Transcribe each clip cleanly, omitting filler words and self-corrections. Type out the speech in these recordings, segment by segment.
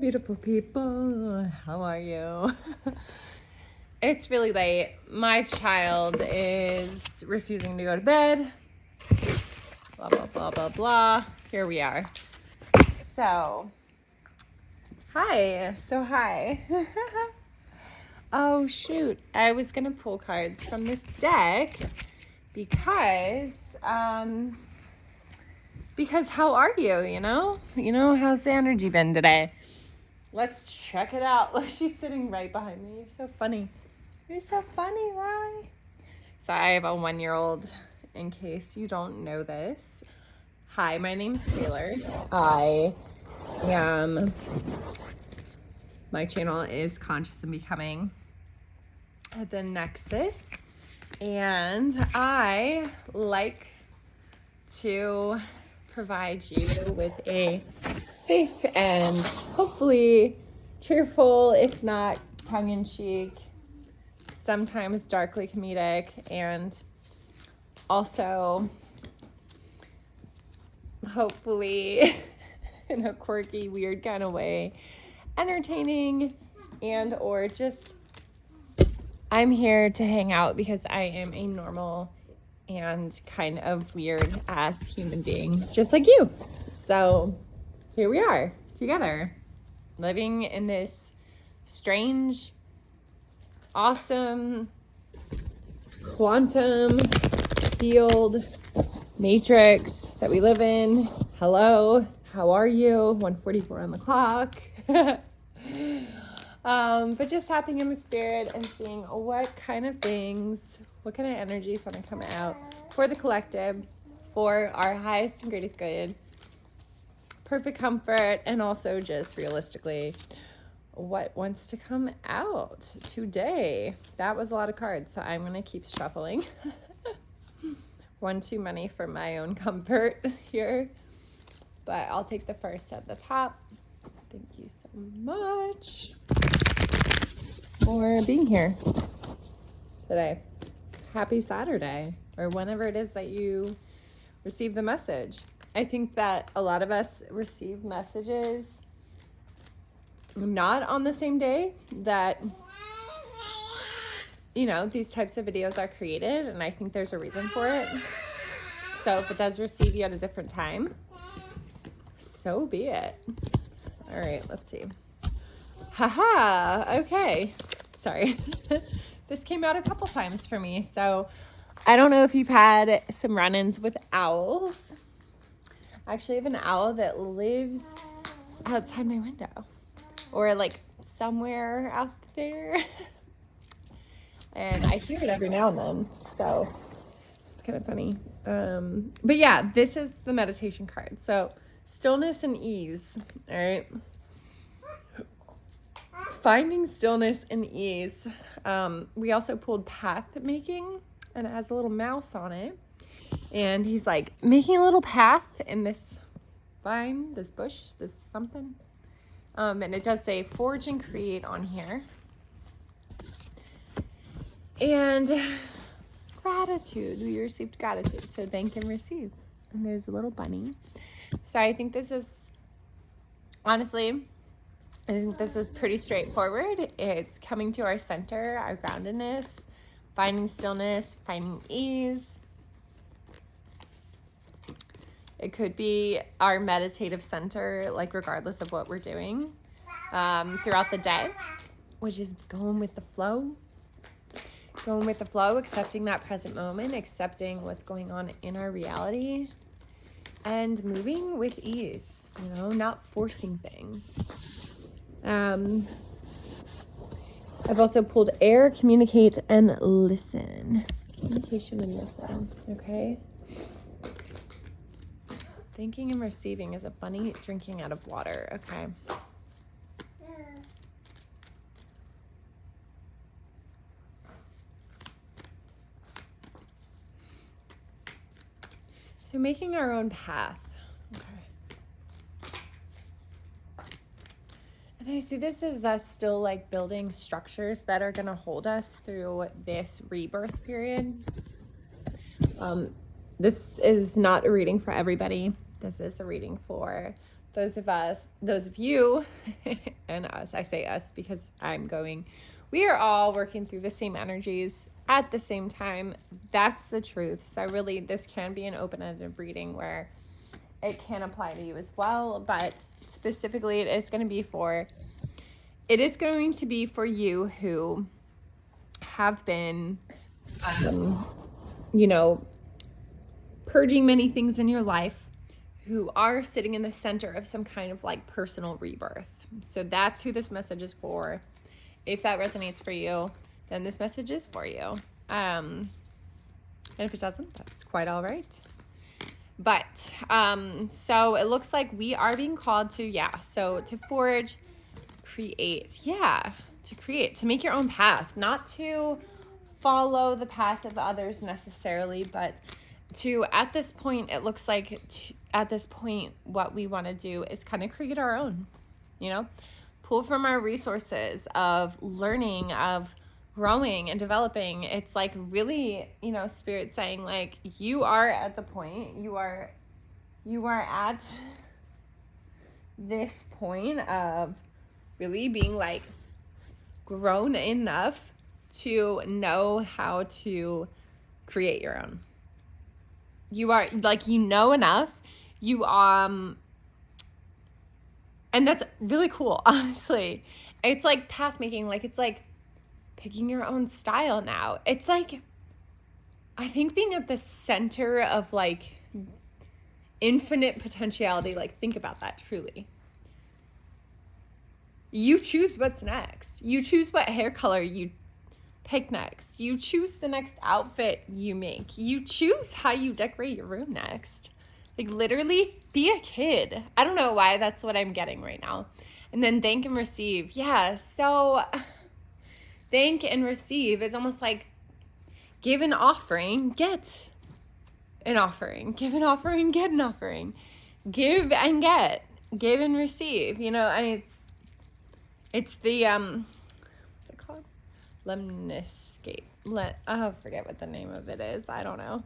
beautiful people. How are you? It's really late. My child is refusing to go to bed. Blah, blah, blah, blah, blah. Here we are. So, hi. Oh, shoot. I was going to pull cards from this deck because how are you, you know? How's the energy been today? Let's check it out. She's sitting right behind me. You're so funny. Lai. So I have a 1-year-old, in case you don't know this. Hi, my name's Taylor. My channel is Conscious and Becoming the Nexus. And I like to provide you with a safe and hopefully cheerful, if not tongue-in-cheek, sometimes darkly comedic, and also hopefully in a quirky, weird kind of way, entertaining, and or just I'm here to hang out because I am a normal and kind of weird ass human being, just like you. So here we are together, living in this strange, awesome quantum field matrix that we live in. What are you? 1:44 on the clock. But just tapping in the spirit and seeing what kind of energies want to come out for the collective, for our highest and greatest good, perfect comfort, and also just realistically what wants to come out today. That was a lot of cards, so I'm going to keep shuffling. One too many for my own comfort here, but I'll take the first at the top. Thank you so much for being here today. Happy Saturday, or whenever it is that you receive the message. I think that a lot of us receive messages not on the same day that, these types of videos are created, and I think there's a reason for it. So if it does receive you at a different time, so be it. All right, let's see. Haha, okay. Sorry. This came out a couple times for me, so I don't know if you've had some run-ins with owls. I actually have an owl that lives outside my window, or like somewhere out there. And I hear it every now and then, so it's kind of funny. But yeah, this is the meditation card. So stillness and ease, all right? Finding stillness and ease. We also pulled path making, and it has a little mouse on it. And he's like making a little path in this vine, this bush, this something. And it does say forge and create on here. And gratitude, we received gratitude. So thank and receive. And there's a little bunny. So I think this is, honestly, pretty straightforward. It's coming to our center, our groundedness, finding stillness, finding ease. It could be our meditative center, like regardless of what we're doing throughout the day, which is going with the flow, accepting that present moment, accepting what's going on in our reality, and moving with ease, not forcing things. I've also pulled air, communicate, and listen. Communication and listen, okay? Thinking and receiving is a bunny drinking out of water, okay? So making our own path, okay? And I see this as us still like building structures that are going to hold us through this rebirth period. This is not a reading for everybody. This is a reading for those of you, and us, I say us because we are all working through the same energies at the same time. That's the truth. So really, this can be an open-ended reading where it can apply to you as well, but specifically it is going to be for you who have been, purging many things in your life, who are sitting in the center of some kind of like personal rebirth. So that's who this message is for. If that resonates for you, then this message is for you. And if it doesn't, that's quite all right. But so it looks like we are being called to forge, to make your own path, not to follow the path of others necessarily, but at this point, it looks like what we want to do is kind of create our own, pull from our resources of learning, of growing and developing. It's like really, Spirit saying like, you are at the point, you are at this point of really being like grown enough to know how to create your own. You are like, enough. And that's really cool, honestly. It's like path making, like it's like picking your own style now. It's like, I think being at the center of like infinite potentiality, like think about that truly. You choose what's next. You choose what hair color you pick next. You choose the next outfit you make. You choose how you decorate your room next. Like literally be a kid. I don't know why that's what I'm getting right now. And then thank and receive. Yeah, so thank and receive is almost like give an offering, get an offering. Give an offering, get an offering. Give and get. Give and receive. And it's the what's it called? Lemniscape. I forget what the name of it is. I don't know.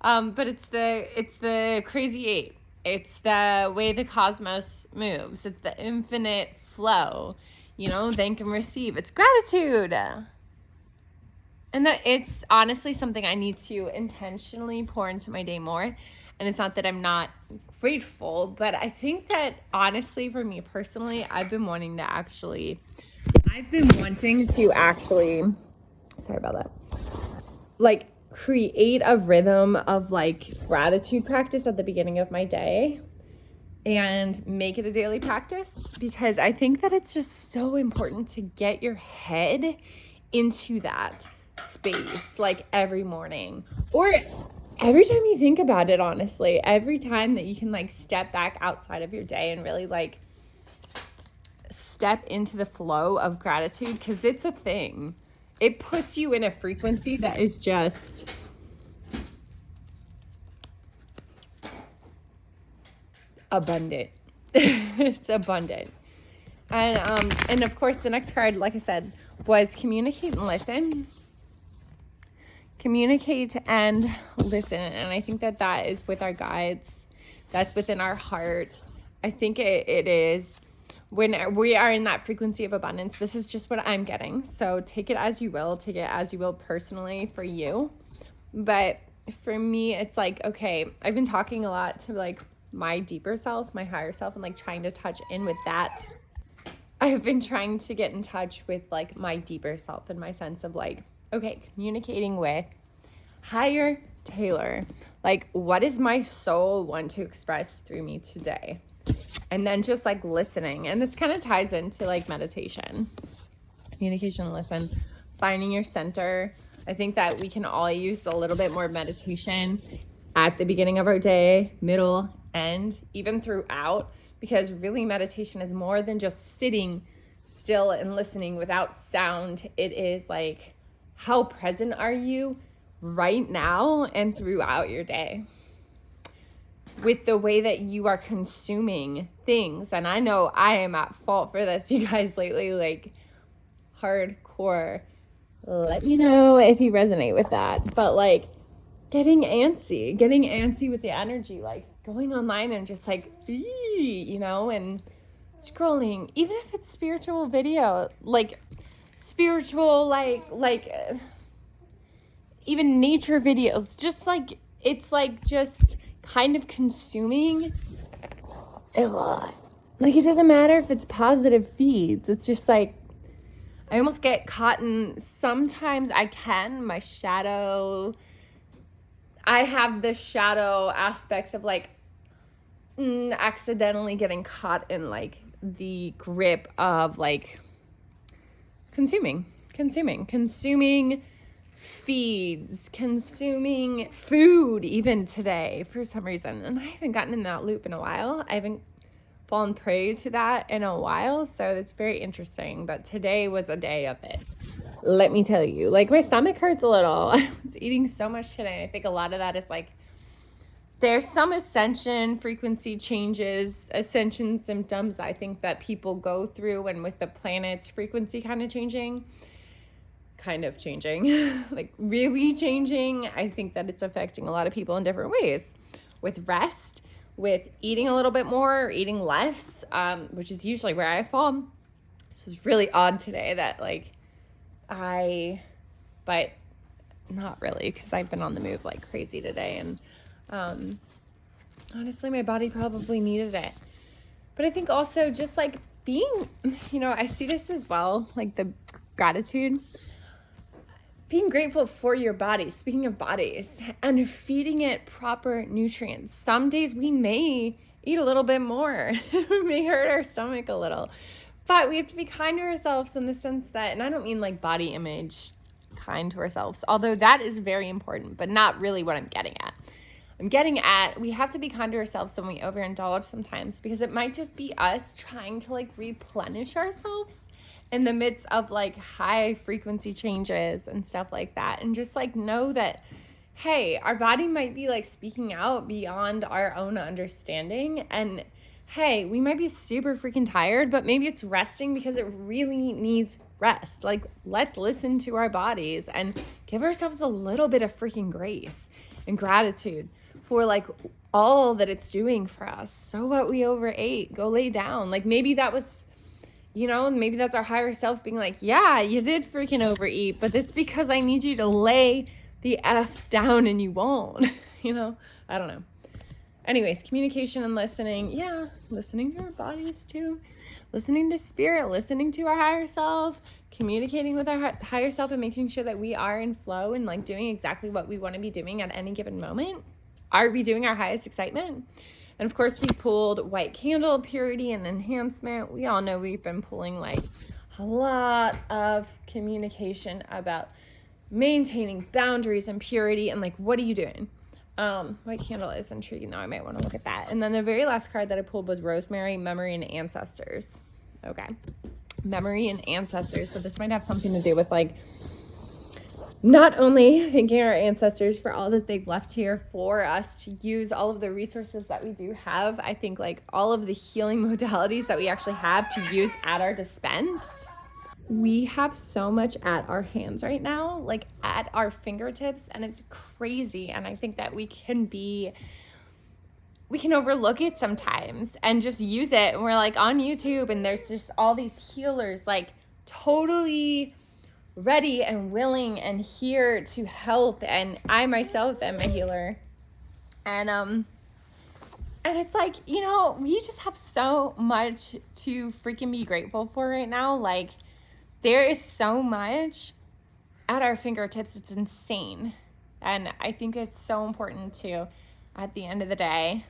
But it's the crazy eight. It's the way the cosmos moves. It's the infinite flow. Thank and receive. It's gratitude. And that it's honestly something I need to intentionally pour into my day more. And it's not that I'm not grateful, but I think that honestly, for me personally, I've been wanting to actually, sorry about that, like create a rhythm of like gratitude practice at the beginning of my day and make it a daily practice, because I think that it's just so important to get your head into that space, like every morning or every time you think about it, honestly, every time that you can like step back outside of your day and really like step into the flow of gratitude, because it's a thing. It puts you in a frequency that is just abundant. It's abundant. And of course the next card, like I said, was communicate and listen. Communicate and listen. And I think that is with our guides. That's within our heart. I think it is when we are in that frequency of abundance. This is just what I'm getting. So take it as you will. Take it as you will personally for you. But for me, it's like, okay, I've been talking a lot to like my deeper self, my higher self, and like trying to touch in with that. I've been trying to get in touch with like my deeper self and my sense of like, okay, communicating with higher Taylor. Like, what does my soul want to express through me today? And then just like listening. And this kind of ties into like meditation, communication and listen, finding your center. I think that we can all use a little bit more meditation at the beginning of our day, middle, end, even throughout, because really meditation is more than just sitting still and listening without sound. It is like, how present are you right now and throughout your day with the way that you are consuming things? And I know I am at fault for this, you guys, lately, like hardcore. Let me know if you resonate with that. But like getting antsy with the energy, like going online and just like, you know, and scrolling, even if it's spiritual video, like spiritual, even nature videos, just like, it's like just kind of consuming a lot. Like, it doesn't matter if it's positive feeds. It's just like, I almost get caught in, sometimes I have the shadow aspects of like accidentally getting caught in like the grip of like consuming feeds, consuming food even today for some reason. And I haven't gotten in that loop in a while. I haven't fallen prey to that in a while, so it's very interesting. But today was a day of it. Let me tell you, like, my stomach hurts a little. I was eating so much today. I think a lot of that is like, there's some ascension frequency changes, ascension symptoms I think that people go through, and with the planet's frequency kind of changing, like really changing, I think that it's affecting a lot of people in different ways. With rest, with eating a little bit more, or eating less, which is usually where I fall. So it's really odd today that like but not really, because I've been on the move like crazy today, and honestly, my body probably needed it. But I think also just like being, I see this as well, like the gratitude, being grateful for your body, speaking of bodies, and feeding it proper nutrients. Some days we may eat a little bit more. We may hurt our stomach a little. But we have to be kind to ourselves in the sense that, and I don't mean like body image kind to ourselves, although that is very important, but not really what I'm getting at. I'm getting at, we have to be kind to ourselves when we overindulge sometimes, because it might just be us trying to like replenish ourselves in the midst of like high frequency changes and stuff like that. And just like know that, hey, our body might be like speaking out beyond our own understanding. And hey, we might be super freaking tired, but maybe it's resting because it really needs rest. Like, let's listen to our bodies and give ourselves a little bit of freaking grace and gratitude for like all that it's doing for us. So what, we overate, go lay down. Like maybe that was, maybe that's our higher self being like, yeah, you did freaking overeat, but it's because I need you to lay the F down and you won't, I don't know. Anyways, communication and listening. Yeah, listening to our bodies too. Listening to spirit, listening to our higher self, communicating with our higher self, and making sure that we are in flow and like doing exactly what we want to be doing at any given moment. Are we doing our highest excitement? And of course, we pulled white candle, purity and enhancement. We all know we've been pulling like a lot of communication about maintaining boundaries and purity, and like, what are you doing? White candle is intriguing though. I might want to look at that. And then the very last card that I pulled was rosemary, memory, and ancestors. Okay. Memory and ancestors. So this might have something to do with like not only thanking our ancestors for all that they've left here for us to use, all of the resources that we do have. I think like all of the healing modalities that we actually have to use at our dispense. We have so much at our hands right now, like at our fingertips, and it's crazy. And I think that we can overlook it sometimes and just use it. And we're like on YouTube, and there's just all these healers like totally ready and willing and here to help. And I myself am a healer. And it's like, we just have so much to freaking be grateful for right now. Like, there is so much at our fingertips. It's insane. And I think it's so important to, at the end of the day,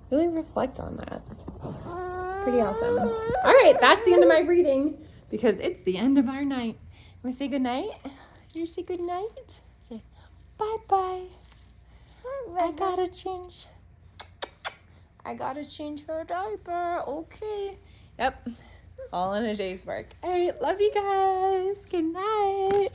really reflect on that. Pretty awesome. All right, that's the end of my reading because it's the end of our night. Want to say good night? You say good night? Say bye-bye. I gotta change her diaper. Okay. Yep. All in a day's work. All right. Love you guys. Good night.